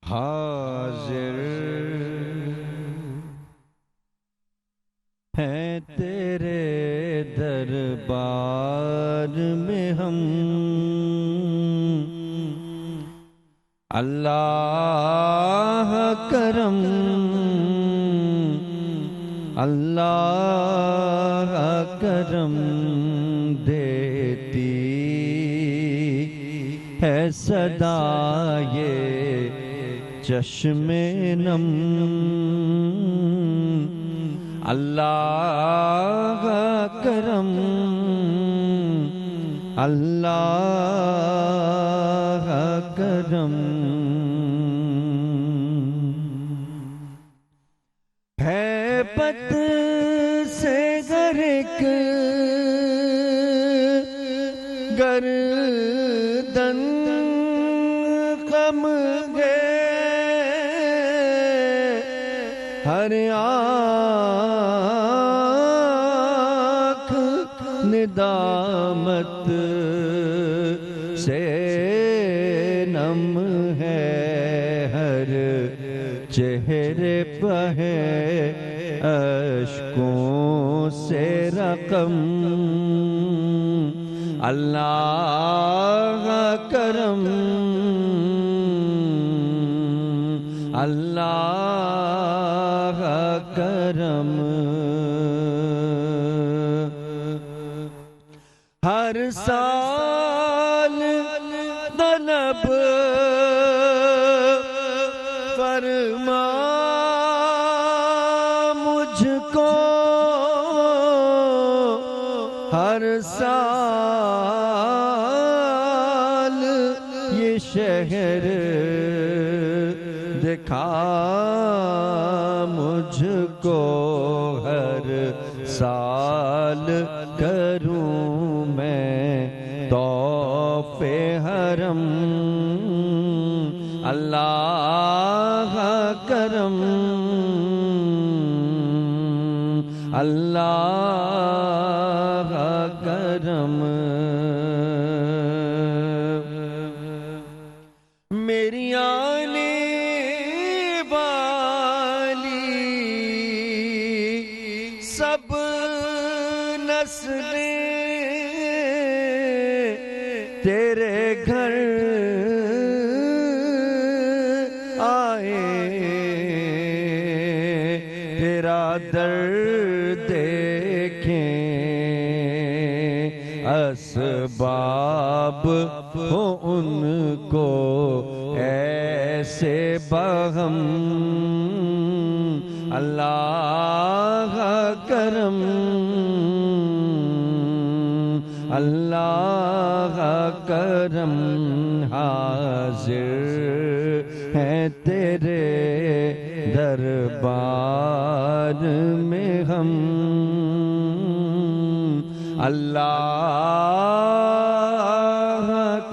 حاضر ہیں تیرے دربار میں ہم، اللہ کرم، اللہ کرم دیتی ہے صدا یہ چشم نم، اللہ کرم، اللہ کرم ہے پت سے غرق گردن غم گے ہر آنکھ ندامت سے نم ہے، ہر چہرے پہ ہے اشکوں سے رقم، اللہ کرم، اللہ کرم ہر سال طلب فرما مجھ کو، ہر سال یہ شہر دکھا مجھ کو، ہر سال کروں میں طواف حرم، اللہ کرم، اللہ کرم میری آنے والی سب نسلیں تیرے گھر آئے، تیرا در دیکھیں، اسباب ہو ان کو ایسے بہم، اللہ کرم، اللہ کرم حاضر ہیں تیرے دربار میں ہم، اللہ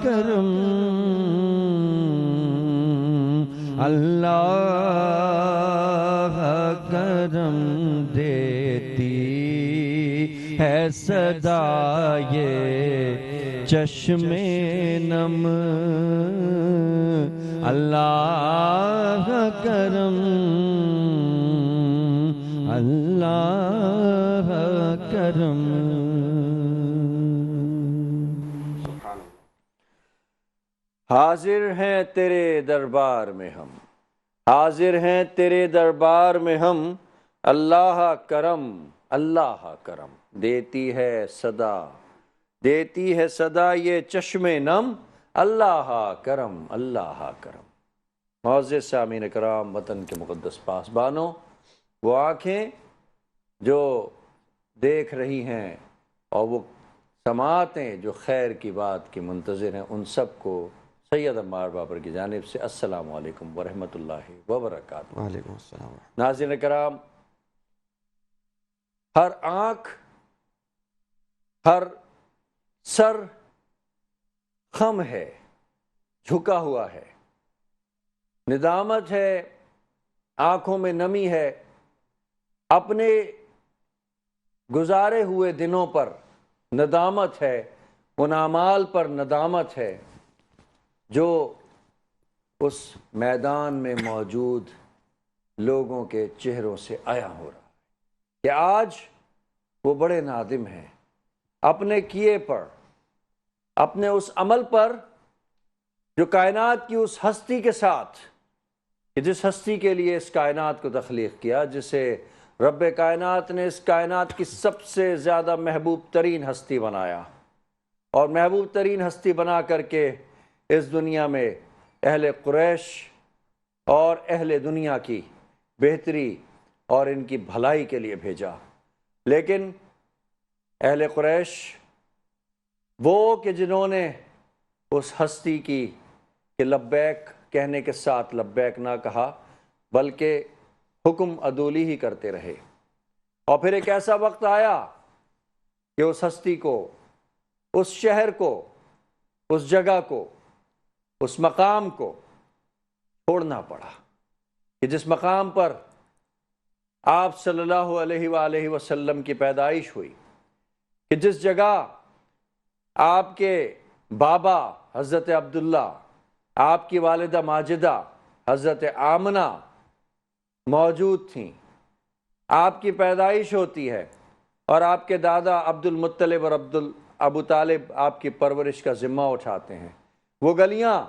کرم، اللہ کرم دیتی ہے صدا یہ چشم نم، اللہ کرم، اللہ کرم حاضر ہیں تیرے دربار میں ہم، حاضر ہیں تیرے دربار میں ہم، اللہ کرم، اللہ کرم دیتی ہے صدا، دیتی ہے صدا یہ چشم نم، اللہ کرم، اللہ کرم۔ معزز سامعین کرام، وطن کے مقدس پاسبانوں، وہ آنکھیں جو دیکھ رہی ہیں اور وہ سماعتیں جو خیر کی بات کی منتظر ہیں، ان سب کو سید عمار بابر کی جانب سے السلام علیکم ورحمۃ اللہ وبرکاتہ۔ وعلیکم السلام۔ ناظرین کرام، ہر آنکھ، ہر سر خم ہے، جھکا ہوا ہے، ندامت ہے، آنکھوں میں نمی ہے، اپنے گزارے ہوئے دنوں پر ندامت ہے، ان اعمال پر ندامت ہے جو اس میدان میں موجود لوگوں کے چہروں سے عیاں ہو رہا ہے کہ آج وہ بڑے نادم ہیں اپنے کیے پر، اپنے اس عمل پر جو کائنات کی اس ہستی کے ساتھ، کہ جس ہستی کے لیے اس کائنات کو تخلیق کیا، جسے رب کائنات نے اس کائنات کی سب سے زیادہ محبوب ترین ہستی بنایا، اور محبوب ترین ہستی بنا کر کے اس دنیا میں اہل قریش اور اہل دنیا کی بہتری اور ان کی بھلائی کے لیے بھیجا۔ لیکن اہل قریش وہ کہ جنہوں نے اس ہستی کی کہ لبیک کہنے کے ساتھ لبیک نہ کہا، بلکہ حکم عدولی ہی کرتے رہے، اور پھر ایک ایسا وقت آیا کہ اس ہستی کو، اس شہر کو، اس جگہ کو، اس مقام کو چھوڑنا پڑا، کہ جس مقام پر آپ صلی اللہ علیہ وآلہ وسلم کی پیدائش ہوئی، کہ جس جگہ آپ کے بابا حضرت عبداللہ، آپ کی والدہ ماجدہ حضرت آمنہ موجود تھیں، آپ کی پیدائش ہوتی ہے، اور آپ کے دادا عبد المطلب اور ابو طالب آپ کی پرورش کا ذمہ اٹھاتے ہیں۔ وہ گلیاں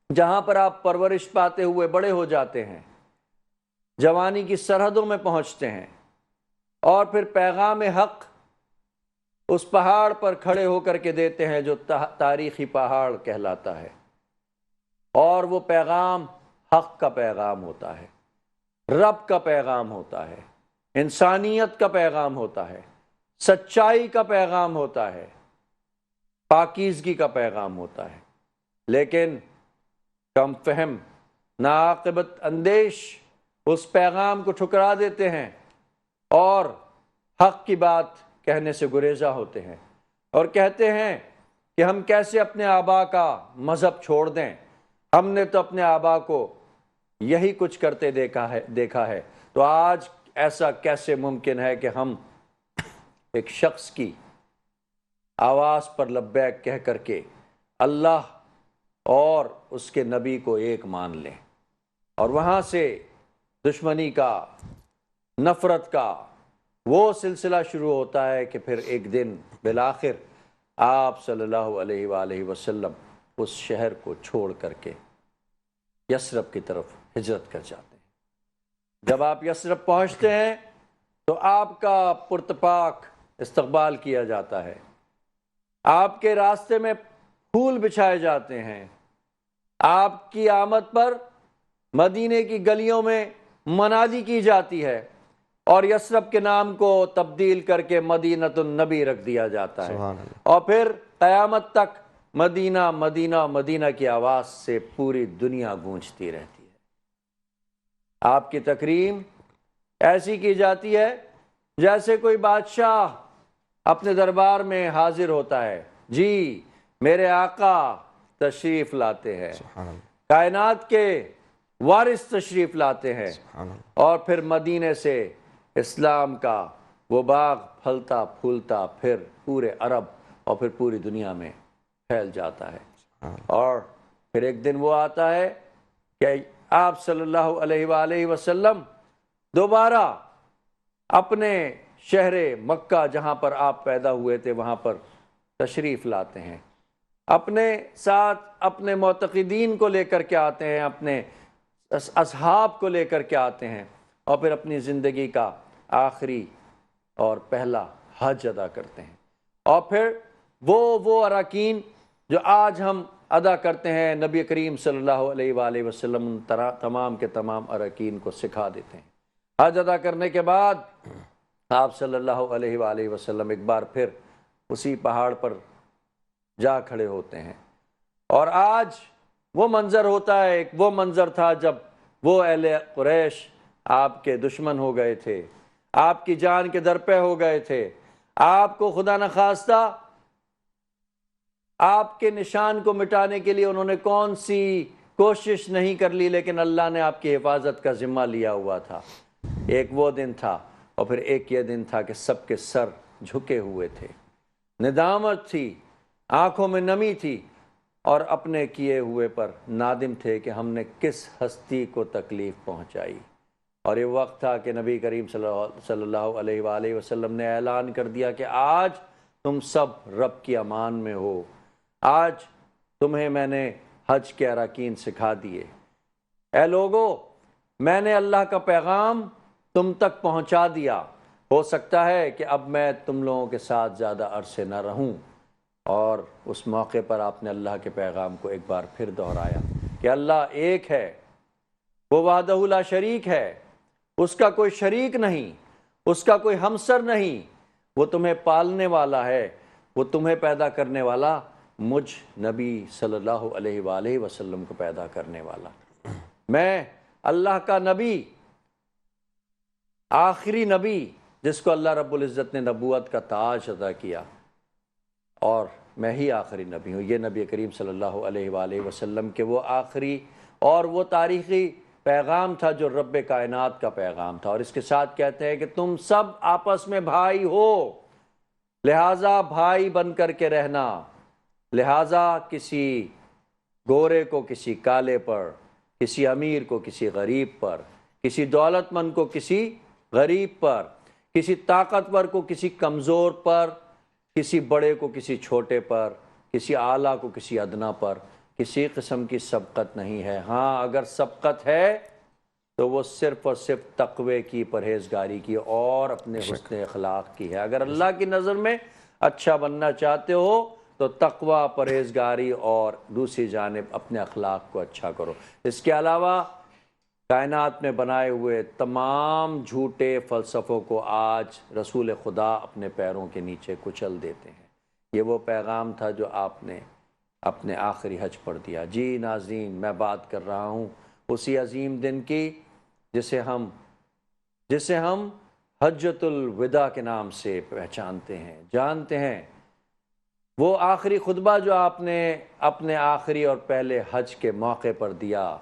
جہاں پر آپ پرورش پاتے ہوئے بڑے ہو جاتے ہیں، جوانی کی سرحدوں میں پہنچتے ہیں، اور پھر پیغام حق اس پہاڑ پر کھڑے ہو کر کے دیتے ہیں جو تاریخی پہاڑ کہلاتا ہے، اور وہ پیغام حق کا پیغام ہوتا ہے، رب کا پیغام ہوتا ہے، انسانیت کا پیغام ہوتا ہے، سچائی کا پیغام ہوتا ہے، پاکیزگی کا پیغام ہوتا ہے۔ لیکن کم فہم، ناعاقبت اندیش اس پیغام کو ٹھکرا دیتے ہیں اور حق کی بات کہنے سے گریزاں ہوتے ہیں، اور کہتے ہیں کہ ہم کیسے اپنے آبا کا مذہب چھوڑ دیں، ہم نے تو اپنے آبا کو یہی کچھ کرتے دیکھا ہے، تو آج ایسا کیسے ممکن ہے کہ ہم ایک شخص کی آواز پر لبیک کہہ کر کے اللہ اور اس کے نبی کو ایک مان لیں۔ اور وہاں سے دشمنی کا، نفرت کا وہ سلسلہ شروع ہوتا ہے کہ پھر ایک دن بالآخر آپ صلی اللہ علیہ وآلہ وسلم اس شہر کو چھوڑ کر کے یثرب کی طرف ہجرت کر جاتے ہیں۔ جب آپ یثرب پہنچتے ہیں تو آپ کا پرتپاک استقبال کیا جاتا ہے، آپ کے راستے میں پھول بچھائے جاتے ہیں، آپ کی آمد پر مدینے کی گلیوں میں منادی کی جاتی ہے، اور یثرب کے نام کو تبدیل کر کے مدینۃ النبی رکھ دیا جاتا ہے، سبحان اللہ۔ اور پھر قیامت تک مدینہ مدینہ مدینہ کی آواز سے پوری دنیا گونجتی رہتی ہے۔ آپ کی تکریم ایسی کی جاتی ہے جیسے کوئی بادشاہ اپنے دربار میں حاضر ہوتا ہے، جی میرے آقا تشریف لاتے ہیں، سبحان اللہ، کائنات کے وارث تشریف لاتے ہیں، سبحان اللہ، اور پھر مدینے سے اسلام کا وہ باغ پھلتا پھولتا پھر پورے عرب اور پھر پوری دنیا میں پھیل جاتا ہے۔ اور پھر ایک دن وہ آتا ہے کہ آپ صلی اللہ علیہ وآلہ وسلم دوبارہ اپنے شہر مکہ جہاں پر آپ پیدا ہوئے تھے وہاں پر تشریف لاتے ہیں، اپنے ساتھ اپنے معتقدین کو لے کر کے آتے ہیں، اپنے اصحاب کو لے کر کے آتے ہیں، اور پھر اپنی زندگی کا آخری اور پہلا حج ادا کرتے ہیں، اور پھر وہ اراکین جو آج ہم ادا کرتے ہیں، نبی کریم صلی اللہ علیہ وآلہ وسلم تمام کے تمام اراکین کو سکھا دیتے ہیں۔ حج ادا کرنے کے بعد آپ صلی اللہ علیہ وآلہ وسلم ایک بار پھر اسی پہاڑ پر جا کھڑے ہوتے ہیں، اور آج وہ منظر ہوتا ہے، ایک وہ منظر تھا جب وہ اہل قریش آپ کے دشمن ہو گئے تھے، آپ کی جان کے در پہ ہو گئے تھے، آپ کو خدا نخواستہ آپ کے نشان کو مٹانے کے لیے انہوں نے کون سی کوشش نہیں کر لی، لیکن اللہ نے آپ کی حفاظت کا ذمہ لیا ہوا تھا۔ ایک وہ دن تھا، اور پھر ایک یہ دن تھا کہ سب کے سر جھکے ہوئے تھے، ندامت تھی، آنکھوں میں نمی تھی، اور اپنے کیے ہوئے پر نادم تھے کہ ہم نے کس ہستی کو تکلیف پہنچائی۔ اور یہ وقت تھا کہ نبی کریم صلی اللہ علیہ وآلہ وسلم نے اعلان کر دیا کہ آج تم سب رب کی امان میں ہو، آج تمہیں میں نے حج کے اراکین سکھا دیے۔ اے لوگو، میں نے اللہ کا پیغام تم تک پہنچا دیا، ہو سکتا ہے کہ اب میں تم لوگوں کے ساتھ زیادہ عرصے نہ رہوں۔ اور اس موقع پر آپ نے اللہ کے پیغام کو ایک بار پھر دہرایا کہ اللہ ایک ہے، وہ وحدہ لا شریک ہے، اس کا کوئی شریک نہیں، اس کا کوئی ہمسر نہیں، وہ تمہیں پالنے والا ہے، وہ تمہیں پیدا کرنے والا، مجھ نبی صلی اللہ علیہ وآلہ وسلم کو پیدا کرنے والا۔ میں اللہ کا نبی، آخری نبی جس کو اللہ رب العزت نے نبوت کا تاج عطا کیا، اور میں ہی آخری نبی ہوں۔ یہ نبی کریم صلی اللہ علیہ وآلہ وسلم کے وہ آخری اور وہ تاریخی پیغام تھا جو رب کائنات کا پیغام تھا۔ اور اس کے ساتھ کہتے ہیں کہ تم سب آپس میں بھائی ہو، لہٰذا بھائی بن کر کے رہنا، لہٰذا کسی گورے کو کسی کالے پر، کسی امیر کو کسی غریب پر، کسی دولت مند کو کسی غریب پر، کسی طاقتور کو کسی کمزور پر، کسی بڑے کو کسی چھوٹے پر، کسی اعلیٰ کو کسی ادنا پر کسی قسم کی سبقت نہیں ہے۔ ہاں اگر سبقت ہے تو وہ صرف اور صرف تقوی کی، پرہیزگاری کی اور اپنے حسن اخلاق کی ہے۔ اگر اللہ کی نظر میں اچھا بننا چاہتے ہو تو تقوی، پرہیزگاری اور دوسری جانب اپنے اخلاق کو اچھا کرو۔ اس کے علاوہ کائنات میں بنائے ہوئے تمام جھوٹے فلسفوں کو آج رسول خدا اپنے پیروں کے نیچے کچل دیتے ہیں۔ یہ وہ پیغام تھا جو آپ نے اپنے آخری حج پر دیا۔ جی ناظرین، میں بات کر رہا ہوں اسی عظیم دن کی جسے ہم حجۃ الوداع کے نام سے پہچانتے ہیں، جانتے ہیں۔ وہ آخری خطبہ جو آپ نے اپنے آخری اور پہلے حج کے موقع پر دیا،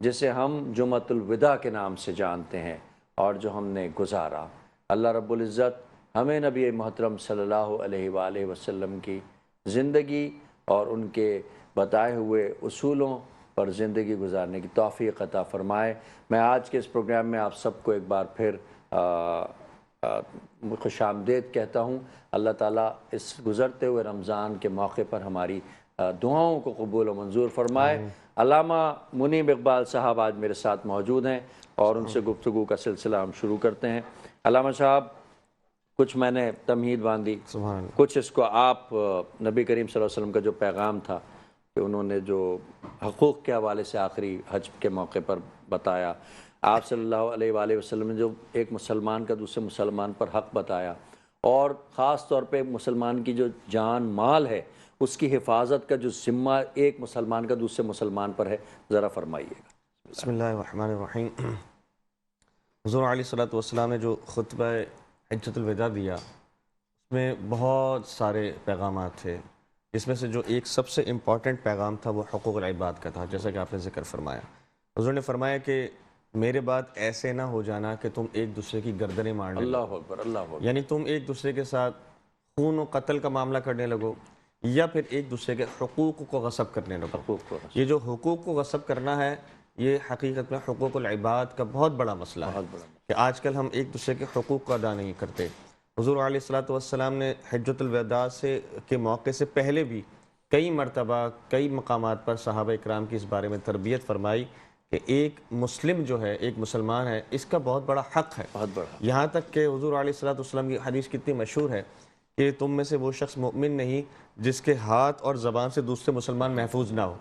جسے ہم جمعۃ الوداع کے نام سے جانتے ہیں، اور جو ہم نے گزارا۔ اللہ رب العزت ہمیں نبی محترم صلی اللہ علیہ وآلہ وسلم کی زندگی اور ان کے بتائے ہوئے اصولوں پر زندگی گزارنے کی توفیق عطا فرمائے۔ میں آج کے اس پروگرام میں آپ سب کو ایک بار پھر خوش آمدید کہتا ہوں۔ اللہ تعالیٰ اس گزرتے ہوئے رمضان کے موقع پر ہماری دعاؤں کو قبول و منظور فرمائے۔ علامہ منیب اقبال صاحب آج میرے ساتھ موجود ہیں اور ان سے گفتگو کا سلسلہ ہم شروع کرتے ہیں۔ علامہ صاحب، کچھ میں نے تمہید باندھی، کچھ اس کو آپ نبی کریم صلی اللہ علیہ وسلم کا جو پیغام تھا کہ انہوں نے جو حقوق کے حوالے سے آخری حج کے موقع پر بتایا، آپ صلی اللہ علیہ وآلہ وسلم نے جو ایک مسلمان کا دوسرے مسلمان پر حق بتایا، اور خاص طور پہ مسلمان کی جو جان مال ہے اس کی حفاظت کا جو ذمہ ایک مسلمان کا دوسرے مسلمان پر ہے، ذرا فرمائیے گا۔ بسم اللہ الرحمن الرحیم۔ حضور علیہ الصلوۃ والسلام نے جو خطبہ حجۃ الوداع دیا، اس میں بہت سارے پیغامات تھے، جس میں سے جو ایک سب سے امپورٹنٹ پیغام تھا وہ حقوق العباد کا تھا، جیسا کہ آپ نے ذکر فرمایا۔ حضور نے فرمایا کہ میرے بعد ایسے نہ ہو جانا کہ تم ایک دوسرے کی گردنیں مارنے لگو، اللہ اکبر، اللہ اکبر، یعنی تم ایک دوسرے کے ساتھ خون و قتل کا معاملہ کرنے لگو، یا پھر ایک دوسرے کے حقوق کو غصب کرنے لگو۔ حقوق کو یہ جو حقوق کو غصب کرنا ہے، یہ حقیقت میں حقوق العباد کا بہت بڑا مسئلہ ہے کہ آج کل ہم ایک دوسرے کے حقوق کو ادا نہیں کرتے۔ حضور علیہ الصلوۃ والسلام نے حجۃ الوداع کے موقع سے پہلے بھی کئی مرتبہ کئی مقامات پر صحابہ اکرام کی اس بارے میں تربیت فرمائی کہ ایک مسلم جو ہے، ایک مسلمان ہے، اس کا بہت بڑا حق ہے، بہت بڑا۔ یہاں تک کہ حضور علیہ الصلوۃ والسلام کی حدیث کتنی مشہور ہے کہ تم میں سے وہ شخص مؤمن نہیں جس کے ہاتھ اور زبان سے دوسرے مسلمان محفوظ نہ ہو۔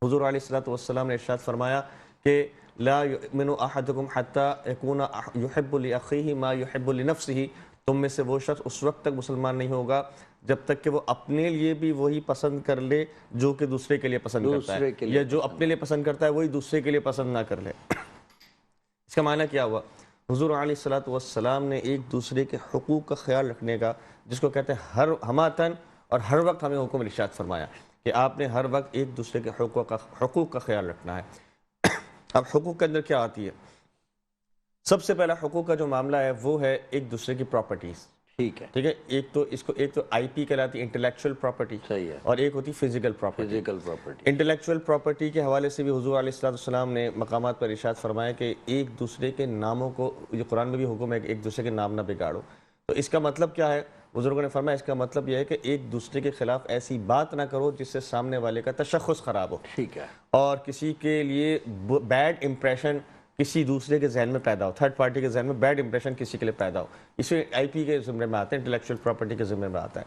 حضور علیہ الصلوۃ والسلام نے ارشاد فرمایا کہ لا یؤمن احدکم حتی یکون یحب لاخیہ ما یحب لنفسہ، تم میں سے وہ شخص اس وقت تک مسلمان نہیں ہوگا جب تک کہ وہ اپنے لیے بھی وہی پسند کر لے جو کہ دوسرے کے لیے پسند کرتا ہے، یا جو اپنے لیے پسند کرتا ہے وہی دوسرے کے لیے پسند نہ کر لے۔ اس کا معنی کیا ہوا؟ حضور علیہ الصلوۃ والسلام نے ایک دوسرے کے حقوق کا خیال رکھنے کا، جس کو کہتے ہیں ہر ہماتن، اور ہر وقت ہمیں حکم ارشاد فرمایا کہ آپ نے ہر وقت ایک دوسرے کے حقوق کا خیال رکھنا ہے۔ اب حقوق کے اندر کیا آتی ہے؟ سب سے پہلا حقوق کا جو معاملہ ہے وہ ہے ایک دوسرے کی پراپرٹیز۔ ٹھیک ہے، ٹھیک ہے، ایک تو آئی پی کہلاتی ہے انٹلیکچوئل پراپرٹی، صحیح ہے، اور ایک ہوتی physical property. Physical property, intellectual property کے حوالے سے بھی حضور علیہ السلام نے مقامات پر ارشاد فرمایا کہ ایک دوسرے کے ناموں کو، یہ قرآن میں بھی حکم ہے کہ ایک دوسرے کے نام نہ بگاڑو۔ تو اس کا مطلب کیا ہے؟ بزرگوں نے فرمایا اس کا مطلب یہ ہے کہ ایک دوسرے کے خلاف ایسی بات نہ کرو جس سے سامنے والے کا تشخص خراب ہو، ٹھیک ہے، اور کسی کے لیے بیڈ امپریشن کسی دوسرے کے ذہن میں پیدا ہو، تھرڈ پارٹی کے ذہن میں بیڈ امپریشن کسی کے لیے پیدا ہو، اسے آئی پی کے ذمے میں آتا ہے، انٹلیکچوئل پراپرٹی کے ذمے میں آتا ہے۔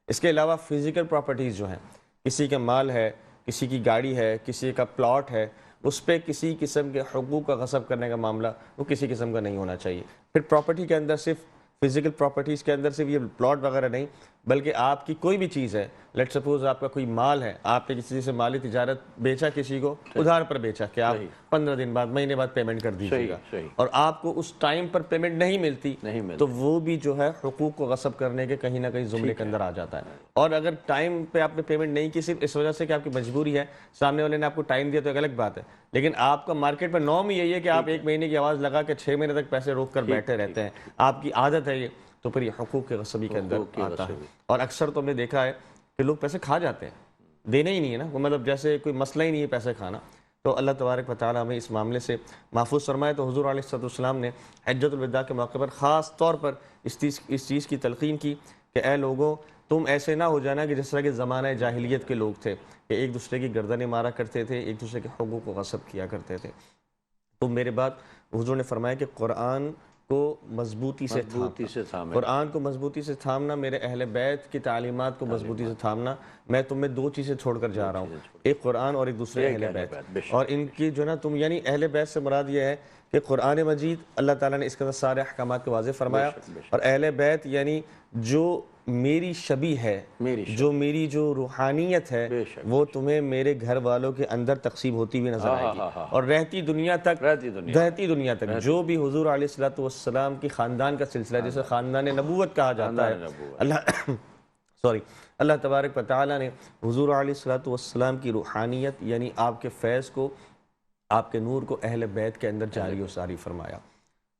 اس کے علاوہ فزیکل پراپرٹیز جو ہیں، کسی کا مال ہے، کسی کی گاڑی ہے، کسی کا پلاٹ ہے، اس پہ کسی قسم کے حقوق کا غصب کرنے کا معاملہ وہ کسی قسم کا نہیں ہونا چاہیے۔ پھر پراپرٹی کے اندر صرف فزیکل پراپرٹیز کے اندر صرف یہ پلاٹ وغیرہ نہیں، بلکہ آپ کی کوئی بھی چیز ہے، لیٹ سپوز آپ کا کوئی مال ہے، آپ نے کسی سے مالی تجارت بیچا، کسی کو ادھار پر بیچا کہ آپ 15 دن بعد، مہینے بعد پیمنٹ کر دیجیے گا، صحیح، اور آپ کو اس ٹائم پر پیمنٹ نہیں ملتی، تو وہ بھی جو ہے حقوق کو غصب کرنے کے کہیں نہ کہیں زمرے کے اندر آ جاتا ہے۔ اور اگر ٹائم پہ آپ نے پیمنٹ نہیں کی صرف اس وجہ سے کہ آپ کی مجبوری ہے، سامنے والے نے آپ کو ٹائم دیا تو ایک الگ بات ہے، لیکن آپ کا مارکیٹ پر نارم یہی ہے کہ آپ 1 مہینے کی آواز لگا کے 6 مہینے تک پیسے روک کر بیٹھے رہتے ہیں، آپ کی عادت ہے یہ، تو پھر یہ حقوق کے غصبی کے اندر آتا ہے۔ اور اکثر تو ہم نے دیکھا ہے کہ لوگ پیسے کھا جاتے ہیں، دینے ہی نہیں ہے نا، مطلب جیسے کوئی مسئلہ ہی نہیں ہے پیسے کھانا۔ تو اللہ تبارک و تعالیٰ ہمیں اس معاملے سے محفوظ فرمائے۔ تو حضور علیہ السلام نے حجۃ الوداع کے موقع پر خاص طور پر اس چیز کی تلقین کی کہ اے لوگوں، تم ایسے نہ ہو جانا کہ جس طرح کے زمانہ جاہلیت کے لوگ تھے کہ ایک دوسرے کی گردنیں مارا کرتے تھے، ایک دوسرے کے حقوق کو غصب کیا کرتے تھے۔ تو میرے بعد حضور نے فرمایا کہ قرآن کو مضبوطی سے تھامنا، قرآن کو مضبوطی سے تھامنا، میرے اہل بیت کی تعلیمات کو مضبوطی سے تھامنا۔ میں تم میں 2 چیزیں چھوڑ کر جا رہا ہوں، ایک قرآن اور ایک دوسرے اہل بیت، اور ان کی جو نا تم، یعنی اہل بیت سے مراد یہ ہے کہ قرآن مجید اللہ تعالیٰ نے اس کے اندر سارے احکامات کو واضح فرمایا، اور اہل بیت یعنی جو میری شبیہ ہے، جو میری جو روحانیت ہے، وہ تمہیں میرے گھر والوں کے اندر تقسیم ہوتی ہوئی نظر آئے گی، اور رہتی دنیا تک جو بھی حضور علیہ السلام کی خاندان کا سلسلہ، جسے خاندان نبوت کہا جاتا ہے، اللہ تبارک و تعالیٰ نے حضور علیہ السلام کی روحانیت یعنی آپ کے فیض کو، آپ کے نور کو اہل بیت کے اندر جاری و ساری فرمایا۔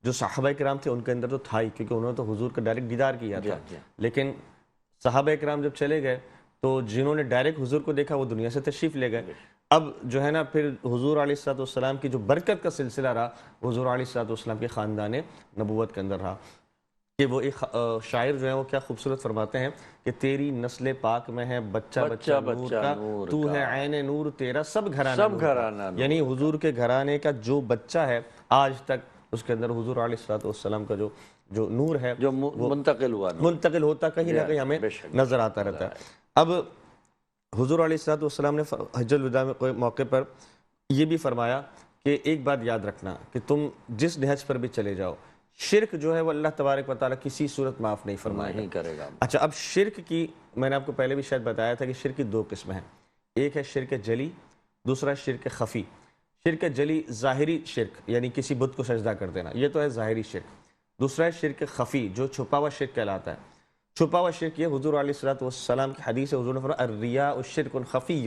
جو صحابہ کرام تھے ان کے اندر تو تھا ہی، کیونکہ انہوں نے تو حضور کا ڈائریکٹ دیدار کیا تھا، لیکن صحابہ کرام جب چلے گئے تو جنہوں نے ڈائریکٹ حضور کو دیکھا وہ دنیا سے تشریف لے گئے۔ اب جو ہے نا پھر حضور علیہ السلام کی جو برکت کا سلسلہ رہا، حضور علیہ السلام کے خاندان نبوت کے اندر رہا، کہ وہ ایک شاعر جو ہے وہ کیا خوبصورت فرماتے ہیں کہ تیری نسل پاک میں ہے بچہ بچہ نور کا، تو ہے عین نور تیرا سب گھرانہ، یعنی حضور کے گھرانے کا جو بچہ ہے آج تک اس کے اندر حضور علیہ السلام کا جو نور ہے جو منتقل ہوتا کہیں نہ کہیں ہمیں نظر آتا رہتا ہے۔ اب حضور علیہ السلام نے حجۃ الوداع کے موقع پر یہ بھی فرمایا کہ ایک بات یاد رکھنا کہ تم جس نہج پر بھی چلے جاؤ، شرک جو ہے وہ اللہ تبارک و تعالیٰ کسی صورت معاف نہیں فرمائے گا۔ اچھا، اب شرک کی میں نے آپ کو پہلے بھی شاید بتایا تھا کہ شرک کی 2 قسمیں ہیں، ایک ہے شرک جلی، دوسرا شرک خفی۔ شرک جلی ظاہری شرک، یعنی کسی بت کو سجدہ کر دینا، یہ تو ہے ظاہری شرک۔ دوسرا ہے شرک خفی، جو چھپا ہوا شرک کہلاتا ہے۔ چھپا ہوا شرک یہ حضور علیہ السلام کی حدیث ہے، حضور نے فرمایا الریا شرک خفی،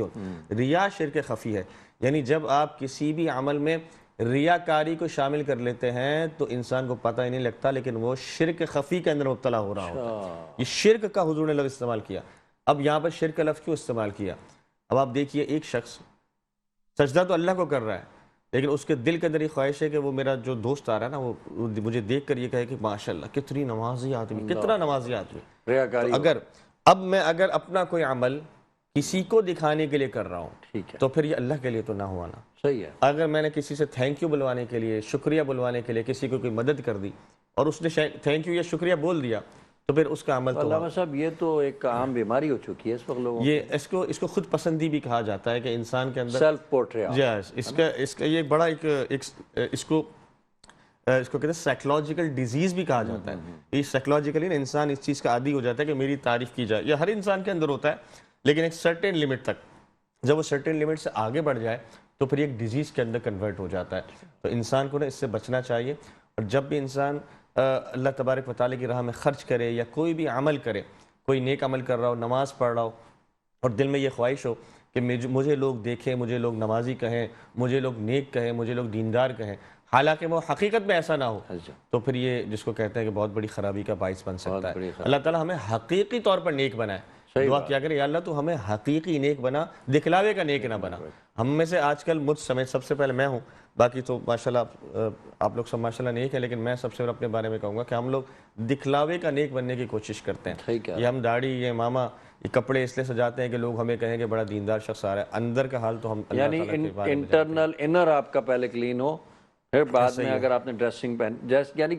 ریا شرک خفی ہے، یعنی جب آپ کسی بھی عمل میں ریاکاری کو شامل کر لیتے ہیں تو انسان کو پتہ ہی نہیں لگتا، لیکن وہ شرک خفی کے اندر مبتلا ہو رہا ہوتا ہے۔ یہ شرک کا حضور نے لفظ استعمال کیا۔ اب یہاں پر شرک کا لفظ کیوں استعمال کیا؟ اب آپ دیکھیے، ایک شخص سجدہ تو اللہ کو کر رہا ہے، لیکن اس کے دل کے اندر یہ خواہش ہے کہ وہ میرا جو دوست آ رہا ہے نا، وہ مجھے دیکھ کر یہ کہے کہ ماشاءاللہ کتنی نمازی آدمی، کتنا نمازی آدمی۔ اگر اپنا کوئی عمل کسی کو دکھانے کے لیے کر رہا ہوں تو پھر یہ اللہ کے لیے تو نہ ہوا نا، صحیح ہے۔ اگر میں نے کسی سے تھینک یو بلوانے کے لیے، شکریہ بلوانے کے لیے کسی کو کوئی مدد کر دی اور اس نے تھینک یو یا شکریہ بول دیا تو پھر اس کا عمل تو علامہ صاحب یہ تو ایک عام بیماری ہو چکی ہے اس وقت لوگوں، یہ اس کو خود پسندی بھی کہا جاتا ہے کہ انسان کے اندر سیلف پورٹریٹ، اس کا یہ بڑا اس کو کہتے ہیں سائیکولوجیکل ڈیزیز بھی کہا جاتا ہے۔ یہ سائیکولوجیکلی نا انسان اس چیز کا عادی ہو جاتا ہے کہ میری تعریف کی جائے، یہ ہر انسان کے اندر ہوتا ہے، لیکن ایک سرٹن لمٹ تک، جب وہ سرٹن لمٹ سے آگے بڑھ جائے تو پھر ایک ڈیزیز کے اندر کنورٹ ہو جاتا ہے۔ تو انسان کو نا اس سے بچنا چاہیے، اور جب بھی انسان اللہ تبارک و تعالیٰ کی راہ میں خرچ کرے یا کوئی بھی عمل کرے، کوئی نیک عمل کر رہا ہو، نماز پڑھ رہا ہو، اور دل میں یہ خواہش ہو کہ مجھے لوگ دیکھیں، مجھے لوگ نمازی کہیں، مجھے لوگ نیک کہیں، مجھے لوگ دیندار کہیں، حالانکہ وہ حقیقت میں ایسا نہ ہو، تو پھر یہ جس کو کہتے ہیں کہ بہت بڑی خرابی کا باعث بن سکتا ہے۔ اللہ تعالیٰ ہمیں حقیقی طور پر نیک بنائے۔ دعا کیا کرے، یا اللہ تو ہمیں حقیقی نیک بنا، دکھلاوے کا نیک نہ بنا۔ ہم میں سے آج کل مجھ سمیت سب سے پہلے میں ہوں، باقی تو ماشاءاللہ آپ لوگ سب ماشاءاللہ نیک ہیں، لیکن میں سب سے پہلے اپنے بارے میں کہوں گا کہ ہم لوگ دکھلاوے کا نیک بننے کی کوشش کرتے ہیں۔ یہ ہم داڑھی، یہ ماما، یہ کپڑے اس لیے سجاتے ہیں کہ لوگ ہمیں کہیں کہ بڑا دیندار شخص آ رہا ہے، اندر کا حال تو ہم اللہ یعنی تعالیٰ کے بارے میں انٹرنل انر آپ کا پہلے کلین ہو، پھر بعد میں اگر آپ نے ڈریسنگ یعنی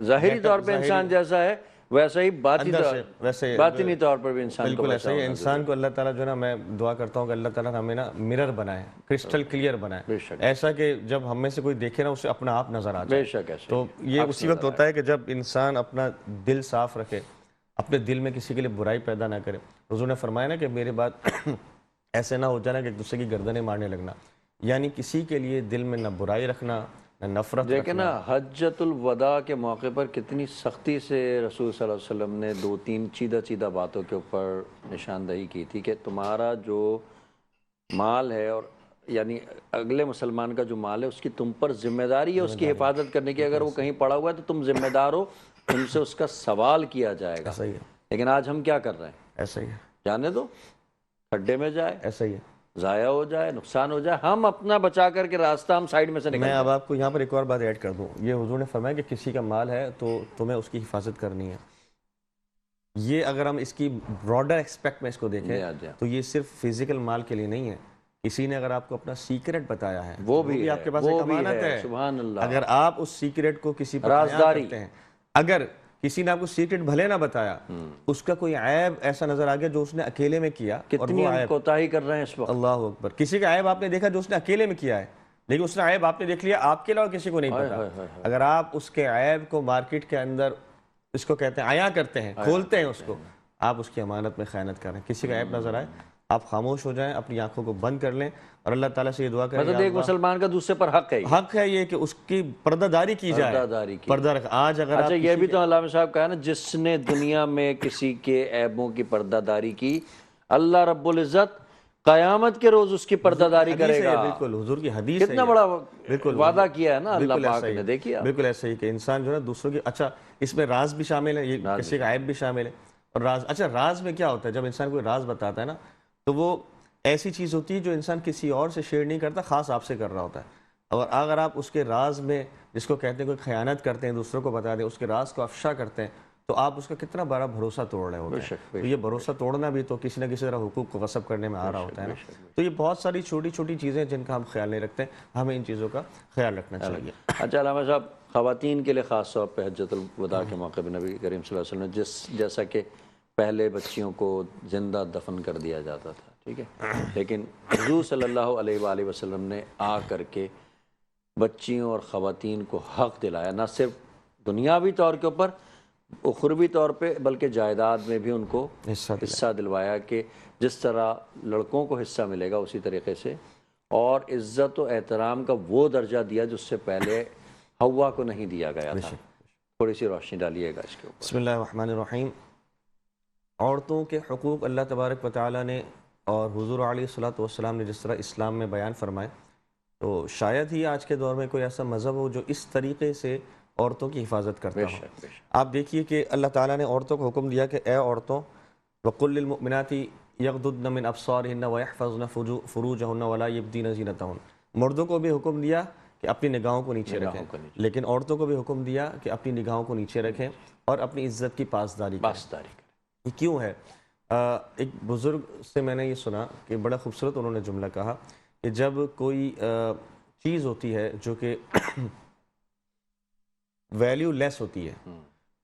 ظاہری طور پہ انسان جیسا ہے ویسا ہی باطنی طور پر بھی انسان کو بالکل ایسا ہی انسان کو اللہ تعالیٰ جو ہے نا، میں دعا کرتا ہوں کہ اللہ تعالیٰ ہمیں نا مرر بنائے، کرسٹل کلیئر بنائے، ایسا کہ جب ہم میں سے کوئی دیکھے نا اسے اپنا آپ نظر آ جائے۔ بے شک ایسا تو یہ اسی وقت ہوتا ہے کہ جب انسان اپنا دل صاف رکھے، اپنے دل میں کسی کے لیے برائی پیدا نہ کرے۔ حضور نے فرمایا نا کہ میرے بعد ایسے نہ ہو جانا کہ ایک دوسرے کی گردنیں مارنے لگنا، یعنی کسی کے لیے دل میں نہ برائی رکھنا، نہ نفرت دیکھیں رکھنا۔ نا حجۃ الوداع کے موقع پر کتنی سختی سے رسول صلی اللہ علیہ وسلم نے 2-3 چیدہ باتوں کے اوپر نشاندہی کی تھی کہ تمہارا جو مال ہے، اور یعنی اگلے مسلمان کا جو مال ہے، اس کی تم پر ذمہ داری ہے اس کی حفاظت کرنے کی۔ اگر وہ کہیں پڑا ہوا ہے تو تم ذمہ دار ہو، تم سے اس کا سوال کیا جائے گا۔ ایسا ہی ہے، لیکن آج ہم کیا کر رہے ہیں؟ ایسا ہی ہے، جانے دو، کھڈے میں جائے، ایسا ہی ہے۔ ضائع ہو جائے، نقصان ہو جائے، ہم اپنا بچا کر کے راستہ ہم سائڈ میں سے نکل میں اب آپ کو یہاں پر ایک اور بات ایڈ کر دوں۔ یہ حضور نے فرمایا کہ کسی کا مال ہے تو تمہیں اس کی حفاظت کرنی ہے۔ یہ اگر ہم اس کی براڈر ایکسپیکٹ میں اس کو دیکھیں تو یہ صرف فزیکل مال کے لیے نہیں ہے۔ کسی نے اگر آپ کو اپنا سیکرٹ بتایا ہے، وہ بھی آپ کے پاس ایک امانت ہے۔ سبحان اللہ۔ اگر آپ اس سیکرٹ کو کسی پر بیان کرتے ہیں، اگر کسی نے آپ کو سیکرٹ بھلے نہ بتایا، اس کا کوئی عیب ایسا نظر آ گیا جو اس نے اکیلے میں کیا، کتنی ہم کوتاہی کر رہے ہیں اس وقت۔ اللہ اکبر، کسی کا عیب آپ نے دیکھا جو اس نے اکیلے میں کیا ہے، لیکن اس نے عیب آپ نے دیکھ لیا، آپ کے علاوہ کسی کو نہیں پتا۔ اگر آپ اس کے عیب کو مارکیٹ کے اندر اس کو کہتے ہیں عیاں کرتے ہیں، کھولتے ہیں اس کو، آپ اس کی امانت میں خیانت کر رہے ہیں۔ کسی کا عیب نظر آئے آپ خاموش ہو جائیں، اپنی آنکھوں کو بند کر لیں اور اللہ تعالیٰ سے یہ دعا کریں۔ مطلب ایک مسلمان کا دوسرے پر حق ہے، حق ہے یہ کہ اس کی پردہ داری کی جائے، پردہ رکھ۔ آج اگر اچھا یہ بھی تو علامہ صاحب کہا نا، جس نے دنیا میں کسی کے عیبوں کی پردہ داری کی، اللہ رب العزت قیامت کے روز اس کی پردہ داری کرے گا۔ بالکل حضور کی حدیث ہے، کتنا بڑا وعدہ کیا ہے نا اللہ پاک نے، دیکھیے بالکل ایسا ہی کہ انسان جو ہے دوسروں کی، اچھا اس میں راز بھی شامل ہے، یہ کسی کا عیب بھی شامل ہے۔ اور راز، اچھا راز میں کیا ہوتا ہے؟ جب انسان کوئی راز بتاتا ہے نا تو وہ ایسی چیز ہوتی ہے جو انسان کسی اور سے شیئر نہیں کرتا، خاص آپ سے کر رہا ہوتا ہے۔ اور اگر آپ اس کے راز میں، جس کو کہتے ہیں کوئی خیانت کرتے ہیں، دوسروں کو بتا دیں، اس کے راز کو افشا کرتے ہیں، تو آپ اس کا کتنا بڑا بھروسہ توڑ رہے ہوتے ہیں۔ تو یہ بھروسہ توڑنا بھی تو کسی نہ کسی طرح حقوق کو غصب کرنے میں آ رہا ہوتا ہے نا۔ تو یہ بہت ساری چھوٹی چھوٹی چیزیں جن کا ہم خیال نہیں رکھتے، ہمیں ان چیزوں کا خیال رکھنا چاہیے۔ اچھا علامہ صاحب، خواتین کے لیے خاص طور پہ حجۃ الوداع کے موقع پہ نبی کریم صلی اللہ علیہ وسلم نے جیسا کہ پہلے بچیوں کو زندہ دفن کر دیا جاتا تھا، ٹھیک ہے، لیکن حضور صلی اللہ علیہ وآلہ وسلم نے آ کر کے بچیوں اور خواتین کو حق دلایا، نہ صرف دنیاوی طور کے اوپر، اخروی طور پہ، بلکہ جائیداد میں بھی ان کو حصہ دلوایا کہ جس طرح لڑکوں کو حصہ ملے گا اسی طریقے سے، اور عزت و احترام کا وہ درجہ دیا جو اس سے پہلے حوا کو نہیں دیا گیا تھا۔ تھوڑی سی روشنی ڈالیے گا اس کے اوپر۔ بسم اللہ الرحمن الرحیم۔ عورتوں کے حقوق اللہ تبارک و تعالیٰ نے اور حضور علیہ الصلوۃ والسلام نے جس طرح اسلام میں بیان فرمائے، تو شاید ہی آج کے دور میں کوئی ایسا مذہب ہو جو اس طریقے سے عورتوں کی حفاظت کرتا ہو۔ آپ دیکھیے کہ اللہ تعالیٰ نے عورتوں کو حکم دیا کہ اے عورتوں، وَقُلْ لِلْمُؤْمِنَاتِ يَغْضُضْنَ مِنْ أَبْصَارِهِنَّ وَيَحْفَظْنَ فُرُوجَهُنَّ وَلَا يُبْدِينَ زِينَتَهُنَّ۔ مردوں کو بھی حکم دیا کہ اپنی نگاہوں کو نیچے رکھیں، لیکن عورتوں کو بھی حکم دیا کہ اپنی نگاہوں کو نیچے رکھیں اور اپنی عزت کی پاسداری کریں۔ یہ کیوں ہے؟ ایک بزرگ سے میں نے یہ سنا کہ بڑا خوبصورت انہوں نے جملہ کہا کہ جب کوئی چیز ہوتی ہے جو کہ ویلیو لیس ہوتی ہے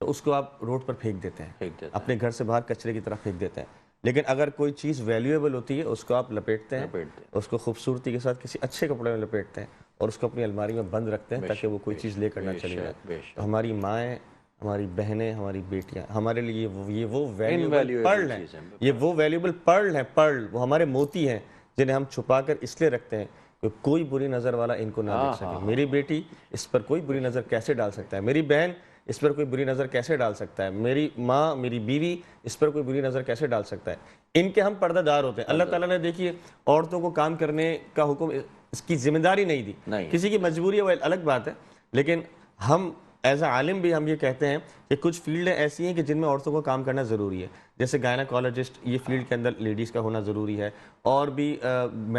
تو اس کو آپ روڈ پر پھینک دیتے ہیں، اپنے گھر سے باہر کچرے کی طرح پھینک دیتے ہیں، لیکن اگر کوئی چیز ویلیویبل ہوتی ہے اس کو آپ لپیٹتے ہیں، اس کو خوبصورتی کے ساتھ کسی اچھے کپڑے میں لپیٹتے ہیں اور اس کو اپنی الماری میں بند رکھتے ہیں تاکہ وہ کوئی چیز لے کر نہ چلی جائے۔ ہماری مائیں، ہماری بہنیں، ہماری بیٹیاں ہمارے لیے یہ وہ ویلیوبل پرل ہیں، یہ وہ ویلیوبل پرل ہیں، پرل وہ ہمارے موتی ہیں جنہیں ہم چھپا کر اس لیے رکھتے ہیں کہ کوئی بری نظر والا ان کو نہ دیکھ سکے۔ میری بیٹی اس پر کوئی بری نظر کیسے ڈال سکتا ہے، میری بہن اس پر کوئی بری نظر کیسے ڈال سکتا ہے؟ میری ماں، میری بیوی، اس پر کوئی بری نظر کیسے ڈال سکتا ہے؟ ان کے ہم پردہ دار ہوتے ہیں۔ اللہ تعالیٰ نے دیکھیے عورتوں کو کام کرنے کا حکم، اس کی ذمہ داری نہیں دی، کسی کی مجبوری ہے وہ الگ بات ہے، لیکن ہم ایز اے عالم بھی ہم یہ کہتے ہیں کہ کچھ فیلڈیں ایسی ہیں کہ جن میں عورتوں کو کام کرنا ضروری ہے، جیسے گائناکالوجسٹ، یہ فیلڈ کے اندر لیڈیز کا ہونا ضروری ہے، اور بھی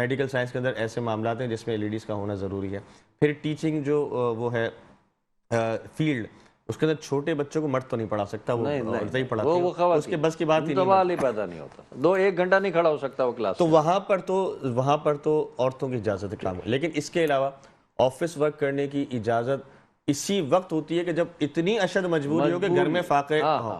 میڈیکل سائنس کے اندر ایسے معاملات ہیں جس میں لیڈیز کا ہونا ضروری ہے۔ پھر ٹیچنگ جو وہ ہے فیلڈ، اس کے اندر چھوٹے بچوں کو مرد تو نہیں پڑھا سکتا، وہ عورتیں ہی پڑھاتی ہیں، اس کے بس کی بات ہی سوال ہی پیدا نہیں ہوتا، ایک گھنٹہ نہیں کھڑا ہو سکتا وہ کلاس، تو وہاں پر تو عورتوں کی اجازت ہے کام ہے۔ لیکن اس کے علاوہ آفس ورک کرنے کی اجازت اسی وقت ہوتی ہے کہ جب اتنی اشد مجبوری ہو کہ گھر میں فاقے ہو۔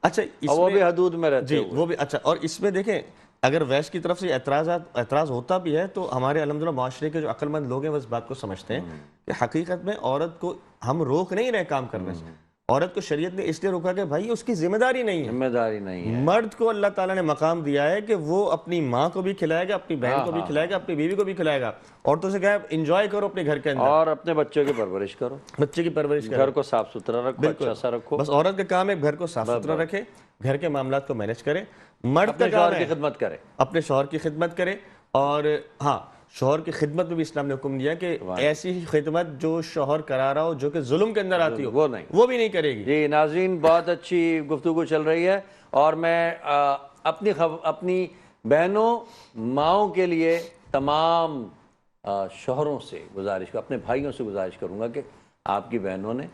اچھا وہ بھی حدود میں رہتے جی وہ بھی اچھا، اور اس میں دیکھیں اگر ویسٹ کی طرف سے اعتراض ہوتا بھی ہے تو ہمارے الحمدللہ معاشرے کے جو عقل مند لوگ ہیں وہ اس بات کو سمجھتے ہیں کہ حقیقت میں عورت کو ہم روک نہیں رہے کام کرنے سے، عورت کو شریعت نے اس لیے روکا کہ بھائی اس کی ذمہ داری نہیں ہے، ذمہ داری نہیں ہے۔ مرد کو اللہ تعالیٰ نے مقام دیا ہے کہ وہ اپنی ماں کو بھی کھلائے گا، اپنی بہن کو بھی کھلائے گا، اپنی بیوی کو بھی کھلائے گا۔ عورتوں سے کہا ہے انجوائے کرو اپنے گھر کے اندر، اور اپنے بچوں کی پرورش کرو، بچے کی پرورش کرو، گھر کو صاف ستھرا رکھو، اچھا سا رکھو۔ بس عورت کا کام ہے گھر کو صاف ستھرا رکھے، گھر کے معاملات کو مینج کرے۔ مرد کا اپنے کام شوہر ہے کی خدمت کرے، اپنے شوہر کی خدمت کرے، اور ہاں شوہر کی خدمت میں بھی اسلام نے حکم دیا کہ ایسی خدمت جو شوہر کرا رہا ہو جو کہ ظلم کے اندر آتی ہو وہ بھی نہیں کرے گی۔ جی ناظرین، بہت اچھی گفتگو چل رہی ہے، اور میں اپنی بہنوں ماؤں کے لیے تمام شوہروں سے گزارش، اپنے بھائیوں سے گزارش کروں گا کہ آپ کی بہنوں نے،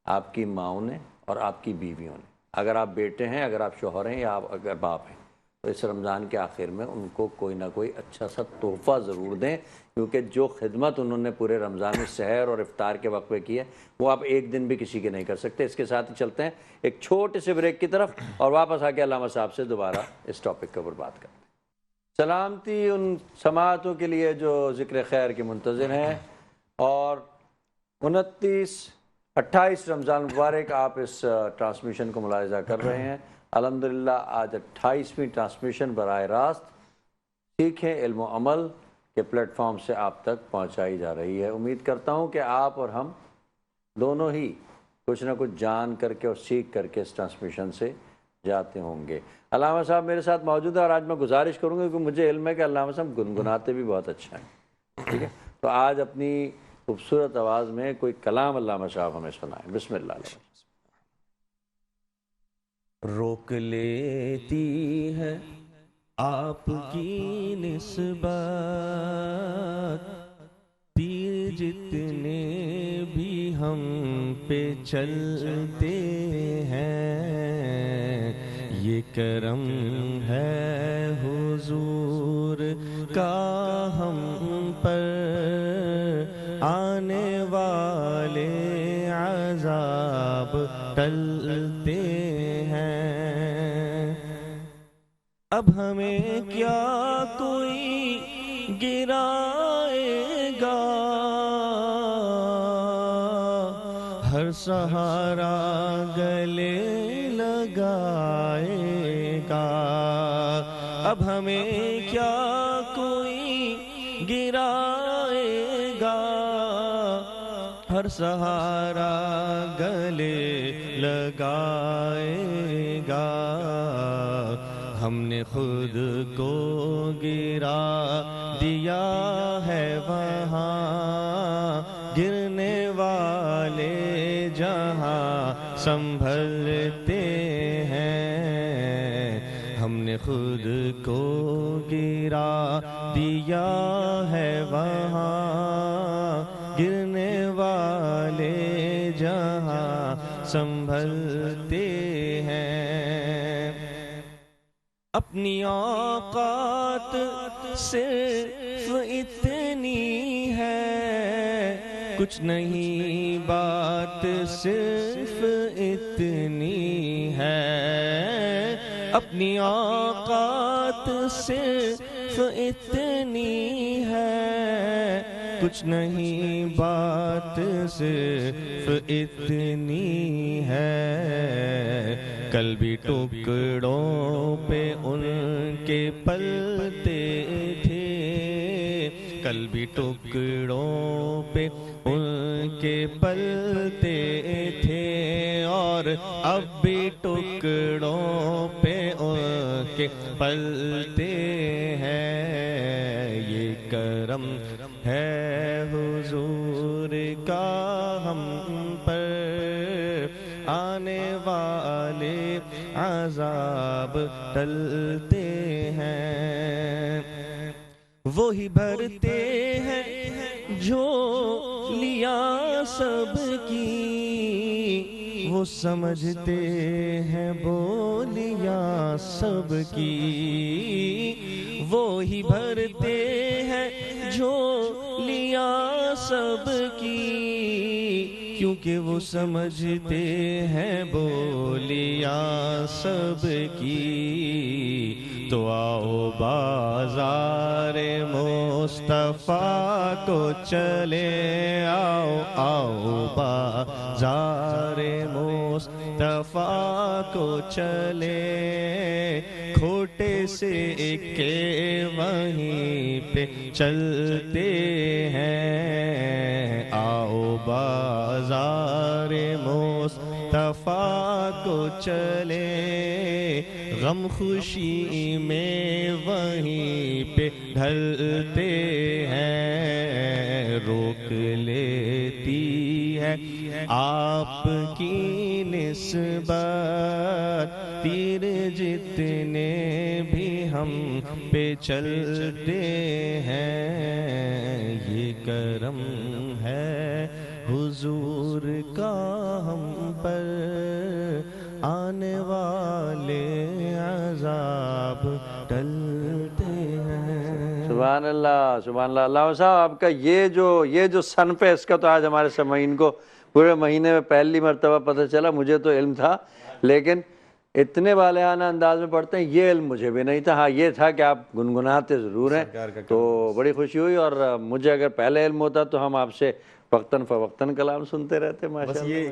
آپ کی ماؤں نے اور آپ کی بیویوں نے، اگر آپ بیٹے ہیں، اگر آپ شوہر ہیں یا اگر باپ ہیں، تو اس رمضان کے آخر میں ان کو کوئی نہ کوئی اچھا سا تحفہ ضرور دیں، کیونکہ جو خدمت انہوں نے پورے رمضان میں سحر اور افطار کے وقت پہ کی ہے وہ آپ ایک دن بھی کسی کے نہیں کر سکتے۔ اس کے ساتھ ہی چلتے ہیں ایک چھوٹے سے بریک کی طرف، اور واپس آ کے علامہ صاحب سے دوبارہ اس ٹاپک کے اوپر بات کرتے ہیں۔ سلامتی ان سماعتوں کے لیے جو ذکر خیر کے منتظر ہیں، اور 28 رمضان مبارک آپ اس ٹرانسمیشن کو ملاحظہ کر رہے ہیں۔ الحمدللہ آج 28ویں ٹرانسمیشن براہ راست سیکھیں علم و عمل کے پلیٹ فارم سے آپ تک پہنچائی جا رہی ہے۔ امید کرتا ہوں کہ آپ اور ہم دونوں ہی کچھ نہ کچھ جان کر کے اور سیکھ کر کے اس ٹرانسمیشن سے جاتے ہوں گے۔ علامہ صاحب میرے ساتھ موجود ہے، اور آج میں گزارش کروں گا کیونکہ مجھے علم ہے کہ علامہ صاحب گنگناتے بھی بہت اچھا ہیں، ٹھیک ہے؟ تو آج اپنی خوبصورت آواز میں کوئی کلام علامہ صاحب ہمیں سنائیں۔ بسم اللہ علیہ وسلم۔ روک لیتی ہے آپ کی نسبت تیر جتنے بھی ہم پہ چلتے ہیں، یہ کرم ہے حضور کا ہم پر، آنے والے عذاب ٹلتے ہیں۔ اب ہمیں کیا کوئی گرائے گا، ہر سہارا گلے لگائے گا۔ اب ہمیں کیا کوئی گرائے گا، ہر سہارا گلے لگائے گا۔ ہم نے خود کو گرا دیا ہے وہاں، گرنے والے جہاں سنبھلتے ہیں۔ ہم نے خود کو گرا دیا ہے وہاں، گرنے والے جہاں سنبھلتے ہیں۔ اپنی اوقات صرف اتنی ہے، کچھ نہیں بات صرف اتنی ہے۔ اپنی اوقات صرف اتنی ہے، کچھ نہیں بات صرف اتنی ہے۔ کل بھی ٹکڑوں پہ ان کے پلتے تھے، کل بھی ٹکڑوں پہ ان کے پلتے تھے اور اب بھی ٹکڑوں پہ ان کے پلتے ہیں. یہ کرم ہے حضور کا ہم پر، آنے والے عذاب ٹلتے ہیں. وہی بھرتے ہیں جو لیا سب کی، وہ سمجھتے ہیں بولیاں سب کی. وہی بھرتے ہیں جو لیا سب کی، کیونکہ وہ سمجھتے ہیں بولیاں سب کی. تو آؤ بازار مصطفیٰ کو چلے آؤ، آؤ بازار مصطفیٰ کو چلے، کھوٹے سے کے وہیں پہ چلتے ہیں. آؤ بازار مصطفیٰ کو چلے، غم خوشی میں وہیں پہ ڈھلتے ہیں. روک لیتی ہے آپ کی نسبت تیر جتنے بھی ہم پہ چلتے ہیں. یہ کرم ہے حضور کا ہم پر، آنے والے عذاب ٹلتے ہیں. سبحان اللہ سبحان اللہ. علامہ صاحب آپ کا یہ جو صنف ہے، اس کا تو آج ہمارے سامعین کو پورے مہینے میں پہلی مرتبہ پتہ چلا. مجھے تو علم تھا لیکن اتنے والہانہ انداز میں پڑھتے ہیں یہ علم مجھے بھی نہیں تھا. ہاں یہ تھا کہ آپ گنگناتے ضرور ہیں، تو بڑی خوشی ہوئی. اور مجھے اگر پہلے علم ہوتا تو ہم آپ سے وقتاً فوقتاً کلام سنتے رہتے. بس یہ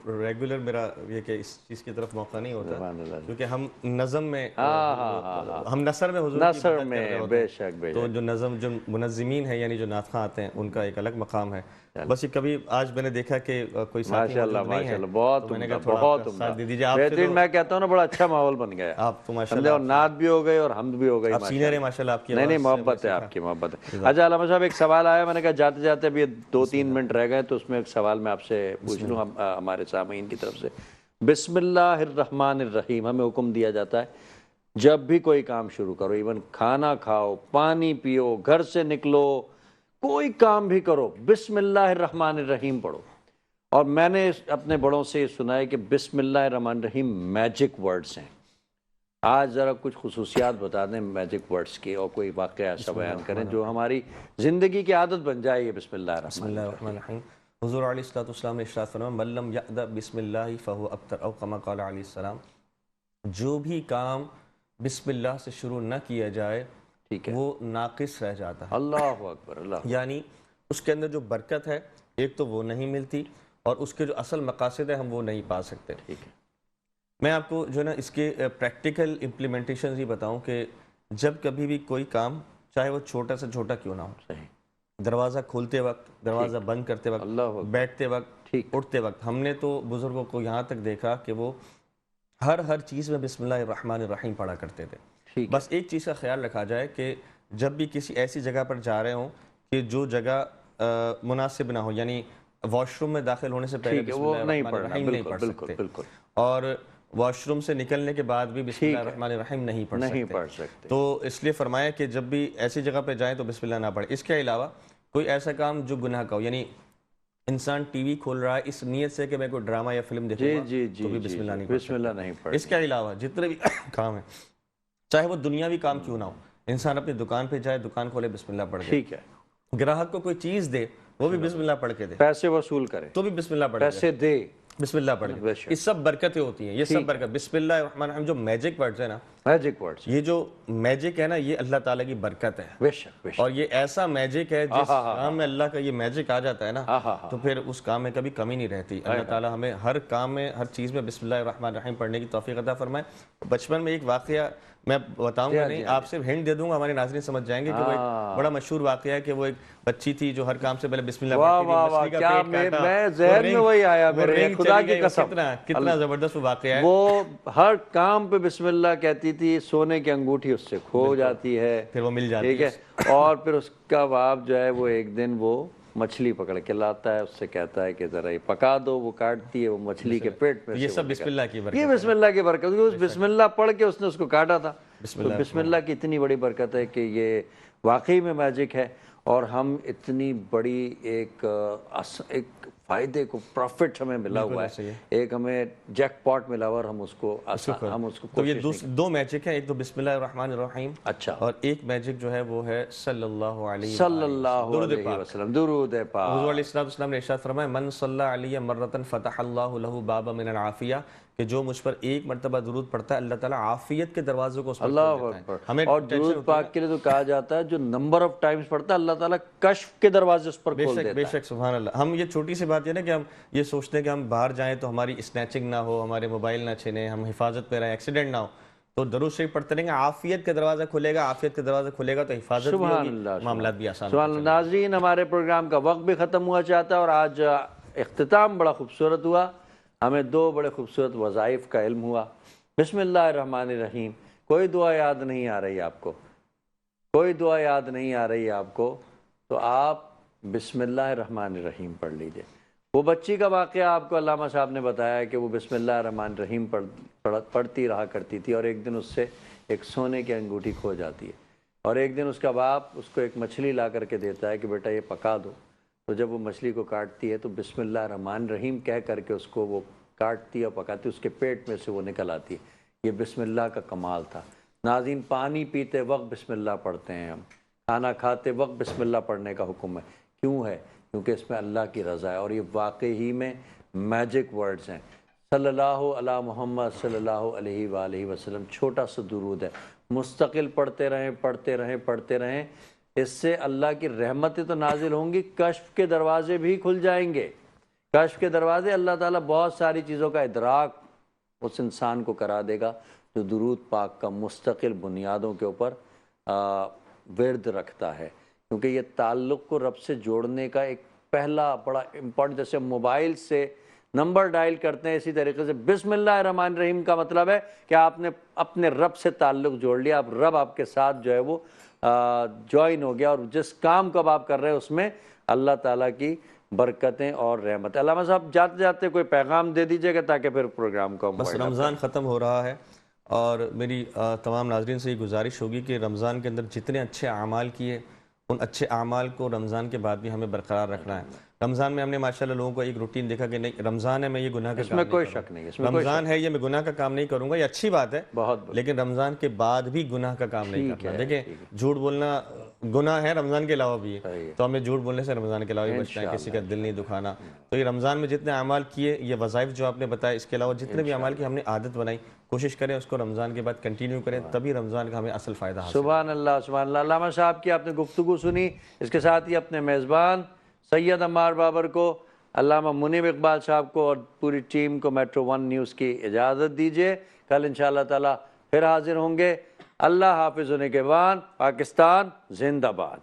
ریگولر میرا یہ کہ اس چیز کی طرف موقع نہیں ہوتا، کیونکہ ہم نظم میں ہم نثر میں حضور نثر میں بے شک تو جو نظم جو منظمین ہیں یعنی جو نعت خواں آتے ہیں ان کا ایک الگ مقام ہے. بس یہ کبھی آج میں نے دیکھا کہ کوئی ساتھی موجود نہیں ہے، بہت بہت بہترین. میں کہتا ہوں نا بڑا اچھا ماحول بن گیا. آپ تو ماشاءاللہ اور نعت بھی ہو گئی اور حمد بھی ہو گئی. آپ سینئر ہیں ماشاءاللہ. آپ کی نہیں محبت ہے، آپ کی محبت ہے. اچھا علامہ صاحب ایک سوال آیا، میں نے کہا جاتے جاتے ابھی 2-3 منٹ رہ گئے تو اس میں ایک سوال میں آپ سے پوچھ لوں ہمارے سامعین کی طرف سے. بسم اللہ الرحمن الرحیم ہمیں حکم دیا جاتا ہے جب بھی کوئی کام شروع کرو، ایون کھانا کھاؤ، پانی پیو، گھر سے نکلو، کوئی کام بھی کرو، بسم اللہ الرحمن الرحیم پڑھو. اور میں نے اپنے بڑوں سے یہ سنا ہے کہ بسم اللہ الرحمن الرحیم میجک ورڈز ہیں. آج ذرا کچھ خصوصیات بتا دیں میجک ورڈز کی، اور کوئی واقعہ ایسا بیان کریں جو ہماری زندگی کی عادت بن جائے. یہ بسم اللہ الرحمن الرحیم. حضور علیہ السلام نے ارشاد فرمایا من لم یبدأ بسم اللہ فہو ابتر، او کما قال علیہ السلام، جو بھی کام بسم اللہ سے شروع نہ کیا جائے ٹھیک ہے وہ ناقص رہ جاتا ہے. اللہ اکبر. اللہ یعنی اس کے اندر جو برکت ہے ایک تو وہ نہیں ملتی، اور اس کے جو اصل مقاصد ہیں ہم وہ نہیں پا سکتے. ٹھیک ہے. میں آپ کو جو ہے نا اس کے پریکٹیکل امپلیمنٹیشنز ہی بتاؤں کہ جب کبھی بھی کوئی کام چاہے وہ چھوٹا سے چھوٹا کیوں نہ ہو، صحیح، دروازہ کھولتے وقت، دروازہ بند کرتے وقت، بیٹھتے وقت، اٹھتے وقت، ہم نے تو بزرگوں کو یہاں تک دیکھا کہ وہ ہر چیز میں بسم اللہ الرحمن الرحیم پڑھا کرتے تھے. بس ایک چیز کا خیال رکھا جائے کہ جب بھی کسی ایسی جگہ پر جا رہے ہوں کہ جو جگہ مناسب نہ ہو، یعنی واش روم میں داخل ہونے سے پہلے بسم اللہ الرحمن الرحیم نہیں پڑھ سکتے، اور واش روم سے نکلنے کے بعد بھی بسم اللہ الرحمن الرحیم نہیں پڑھ سکتے. تو اس لیے فرمایا کہ جب بھی ایسی جگہ پہ جائیں تو بسم اللہ نہ پڑھیں. اس کے علاوہ کوئی ایسا کام جو گناہ کا ہو، یعنی انسان ٹی وی کھول رہا ہے اس نیت سے کہ میں کوئی ڈرامہ یا فلم دیکھوں گا تو بھی بسم اللہ نہیں پڑھ. اس کے علاوہ جتنے بھی کام ہیں چاہے وہ دنیاوی کام کیوں نہ ہو، انسان اپنی دکان پہ جائے، دکان کھولے، بسم اللہ پڑھ دے. ٹھیک ہے. گراہک کو کوئی چیز دے وہ بھی بسم اللہ پڑھ کے دے. پیسے وصول کرے تو بھی بسم اللہ پڑھ، پیسے دے بسم اللہ پڑھ. یہ سب برکتیں ہوتی ہیں، یہ سب برکت. بسم اللہ الرحمن الرحیم جو میجک ورڈز ہیں نا، میجک ورڈز، یہ جو میجک ہے نا یہ اللہ تعالیٰ کی برکت ہے، بے شک بے شک، اور یہ ایسا میجک ہے جس کام میں اللہ کا یہ میجک آ جاتا ہے نا تو پھر اس کام میں کبھی کمی نہیں رہتی۔ اللہ تعالیٰ ہمیں ہر کام میں ہر چیز میں بسم اللہ الرحمن الرحیم پڑھنے کی توفیق عطا فرمائے۔ بچپن میں ایک واقعہ میں بتاؤں گا نہیں، آپ صرف ہنٹ دے دوں گا، ہمارے ناظرین سمجھ جائیں گے کہ وہ ایک بڑا مشہور واقعہ ہے کہ وہ ایک بچی تھی جو ہر کام سے پہلے بسم اللہ پڑھتی تھی، مچھلی کا کیا پیٹ کاٹا، میں ذہن میں وہی آیا میرے، خدا کی قسم کتنا زبردست وہ واقعہ ہے۔ وہ ہر کام پہ بسم اللہ کہتی تھی، سونے کی انگوٹھی اس سے کھو جاتی ہے، پھر وہ مل جاتی ٹھیک ہے، اور پھر اس کا باپ جو ہے وہ ایک دن وہ مچھلی پکڑ کے لاتا ہے، اس سے کہتا ہے کہ ذرا یہ پکا دو، وہ کاٹتی ہے، وہ مچھلی کے پیٹ میں یہ سب بسم اللہ کی برکت یہ بسم اللہ کی برکت، اس بسم اللہ پڑھ کے اس نے اس کو کاٹا تھا۔ تو بسم اللہ کی اتنی بڑی برکت ہے کہ یہ واقعی میں میجک ہے، اور ہم اتنی بڑی ایک فائدے کو پروفٹ ہمیں ملا ہوا ہے، ایک ہمیں جیک پاٹ ملا ہوا، اور ہم اس کو تو یہ دو میجک ہیں، ایک تو بسم اللہ الرحمن الرحیم، اچھا، اور ایک میجک جو ہے وہ ہے صلی اللہ علیہ وسلم، درود پاک۔ حضور علیہ السلام نے ارشاد فرمایا من صلی علیہ مرتن فتح اللہ لہ بابا من العافیہ، کہ جو مجھ پر ایک مرتبہ درود پڑھتا ہے اللہ تعالیٰ عافیت کے دروازوں کو اس پر اللہ اکبر، اور درود پاک کے لیے تو کہا جاتا ہے جو نمبر آف ٹائمز پڑھتا ہے اللہ تعالیٰ کشف کے دروازے اس پر کھول دیتا ہے۔ بے شک سبحان اللہ۔ ہم یہ چھوٹی سی بات یہ نا کہ ہم یہ سوچتے ہیں کہ ہم باہر جائیں تو ہماری اسنیچنگ نہ ہو، ہمارے موبائل نہ چھنے، ہم حفاظت پہ رہیں، ایکسیڈنٹ نہ ہو، تو درود شریف پڑھتے رہیں گے، عافیت کا دروازہ کھلے گا، عافیت کا دروازہ کھلے گا تو حفاظت بھی ہوگی، معاملات بھی آسان سبحان اللہ۔ ناظرین، ہمارے پروگرام کا وقت بھی ختم ہوا چاہتا ہے، اور آج اختتام بڑا خوبصورت ہوا، ہمیں دو بڑے خوبصورت وظائف کا علم ہوا۔ بسم اللہ الرحمن الرحیم، کوئی دعا یاد نہیں آ رہی آپ کو، کوئی دعا یاد نہیں آ رہی آپ کو، تو آپ بسم اللہ الرحمن الرحیم پڑھ لیجئے۔ وہ بچی کا واقعہ آپ کو علامہ صاحب نے بتایا کہ وہ بسم اللہ الرحمن الرحیم پڑھتی رہا کرتی تھی، اور ایک دن اس سے ایک سونے کی انگوٹھی کھو جاتی ہے، اور ایک دن اس کا باپ اس کو ایک مچھلی لا کر کے دیتا ہے کہ بیٹا یہ پکا دو، تو جب وہ مچھلی کو کاٹتی ہے تو بسم اللہ الرحمن الرحیم کہہ کر کے اس کو وہ کاٹتی اور پکاتی، اس کے پیٹ میں سے وہ نکل آتی ہے۔ یہ بسم اللہ کا کمال تھا۔ ناظرین، پانی پیتے وقت بسم اللہ پڑھتے ہیں ہم، کھانا کھاتے وقت بسم اللہ پڑھنے کا حکم ہے، کیوں ہے؟ کیونکہ اس میں اللہ کی رضا ہے، اور یہ واقعی میں میجک ورڈز ہیں۔ صلی اللہ علی محمد صلی اللہ علیہ وآلہ وسلم، چھوٹا سا درود ہے، مستقل پڑھتے رہیں پڑھتے رہیں پڑھتے رہیں، اس سے اللہ کی رحمتیں تو نازل ہوں گی، کشف کے دروازے بھی کھل جائیں گے۔ کشف کے دروازے، اللہ تعالیٰ بہت ساری چیزوں کا ادراک اس انسان کو کرا دے گا جو درود پاک کا مستقل بنیادوں کے اوپر ورد رکھتا ہے، کیونکہ یہ تعلق کو رب سے جوڑنے کا ایک پہلا بڑا امپورٹنٹ، جیسے موبائل سے نمبر ڈائل کرتے ہیں، اسی طریقے سے بسم اللہ الرحمن الرحیم کا مطلب ہے کہ آپ نے اپنے رب سے تعلق جوڑ لیا، اب رب آپ کے ساتھ جو ہے وہ جوائن ہو گیا، اور جس کام کو اب آپ کر رہے ہیں اس میں اللہ تعالیٰ کی برکتیں اور رحمت۔ علامہ صاحب جاتے جاتے کوئی پیغام دے دیجئے گا تاکہ پھر پروگرام کو بس رمضان ختم ہو رہا ہے، اور میری تمام ناظرین سے یہ گزارش ہوگی کہ رمضان کے اندر جتنے اچھے اعمال کیے ان اچھے اعمال کو رمضان کے بعد بھی ہمیں برقرار رکھنا ہے۔ رمضان میں ہم نے ماشاءاللہ لوگوں کو ایک روٹین دیکھا کہ نہیں رمضان ہے میں یہ گناہ کا کام نہیں کوئی شک نہیں، رمضان ہے یہ میں گناہ کا کام نہیں کروں گا، یہ اچھی بات ہے، لیکن رمضان کے بعد بھی گناہ کا کام نہیں کرنا۔ دیکھیں جھوٹ بولنا گناہ ہے رمضان کے علاوہ بھی ہے، تو ہمیں جھوٹ بولنے سے رمضان کے علاوہ بھی بچنا ہے، کسی کا دل نہیں دکھانا۔ تو یہ رمضان میں جتنے اعمال کیے، یہ وظائف جو آپ نے بتایا، اس کے علاوہ جتنے بھی اعمال کی ہم نے عادت بنائی، کوشش کریں اس کو رمضان کے بعد کنٹینیو کریں، تبھی رمضان کا ہمیں اصل فائدہ حاصل۔ سبحان اللہ سبحان اللہ۔ علامہ صاحب کی آپ نے گفتگو سنی، اس کے ساتھ ہی اپنے میزبان سید عمار بابر کو، علامہ منیب اقبال صاحب کو اور پوری ٹیم کو میٹرو ون نیوز کی اجازت دیجیے۔ کل انشاءاللہ تعالی پھر حاضر ہوں گے۔ اللہ حافظ و نگہبان۔ پاکستان زندہ باد۔